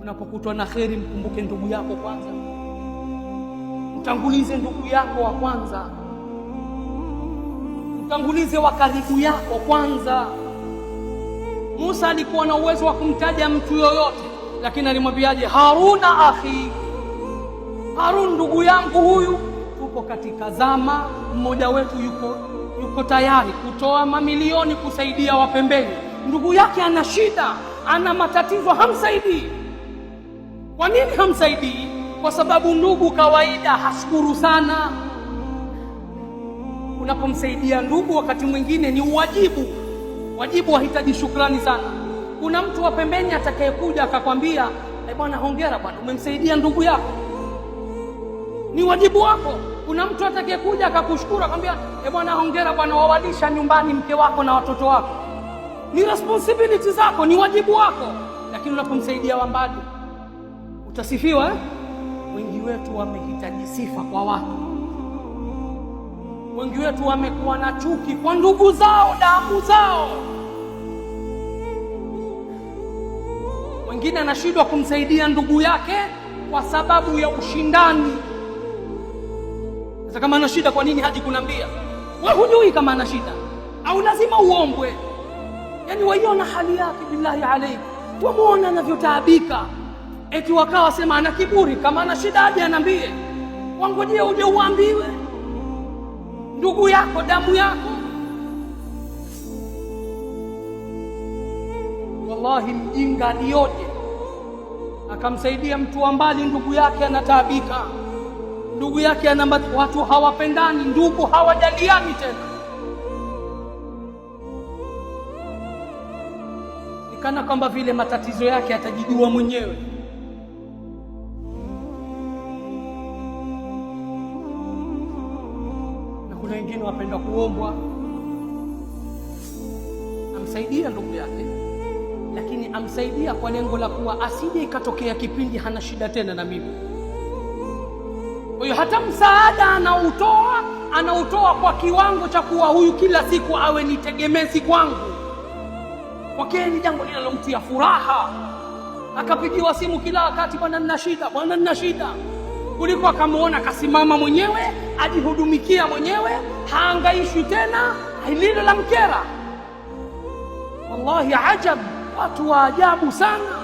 Unapokutwa na kheri, mkumbuke ndugu yako kwanza, mtangulize ndugu yako wa kwanza, mtangulize wa karibu yako kwanza. Musa alikuwa na uwezo wa kumtaja mtu yoyote, lakini alimwambiaje? Haruna akhi, Harun ndugu yangu huyu. Tupo katika zama, mmoja wetu yuko tayari kutoa mamilioni kusaidia wapembeni. Ndugu yake ana shida, ana matatizo, hamsaidii. Kwa nini hamsaidii? Kwa sababu ndugu kawaida hashukuru sana. Unapomsaidia ndugu, wakati mwingine ni wajibu wahitaji shukrani sana. Kuna mtu wa pembeni atakayekuja akakwambia, bwana hongera bwana, umemsaidia ndugu yako, ni wajibu wako. Kuna mtu atakayekuja akakushukuru akwambia, bwana hongera bwana, wawalisha nyumbani mke wako na watoto wako, ni responsibility zako, ni wajibu wako. Lakini unapomsaidia wa mbali utasifiwa. Wengi wetu wamehitaji sifa kwa watu, wengi wetu wamekuwa na chuki kwa ndugu zao, damu zao. Wengine anashindwa kumsaidia ndugu yake kwa sababu ya ushindani. Sasa kama ana shida, kwa nini haji kunambia? Wewe hujui kama ana shida au lazima uombwe? Yani waiona hali yake, billahi alayhi, wamuona anavyotaabika, eti wakawa sema ana kiburi. Kama ana shida aje anambie, wangojea uje uambiwe. Ndugu yako, damu yako. Wallahi mjinga alioje akamsaidia mtu wa mbali, ndugu yake anataabika, ndugu yake ana watu hawapendani, ndugu hawajaliani tena. Nikana kwamba vile matatizo yake atajijua mwenyewe. Na kuna wengine wapenda kuombwa, amsaidia ndugu yake, lakini amsaidia kwa lengo la kuwa asije ikatokea kipindi hana shida tena na mimi. Kwa hiyo hata msaada anautoa kwa kiwango cha kuwa huyu kila siku awe ni tegemezi kwangu. Kwake ni jambo linalomtia furaha. Akapigiwa simu kila wakati, bwana nina shida, bwana nina shida, kuliko akamuona kasimama mwenyewe, ajihudumikia mwenyewe, haangaishwi tena hilo la mkera. Wallahi ajab, watu wa ajabu sana.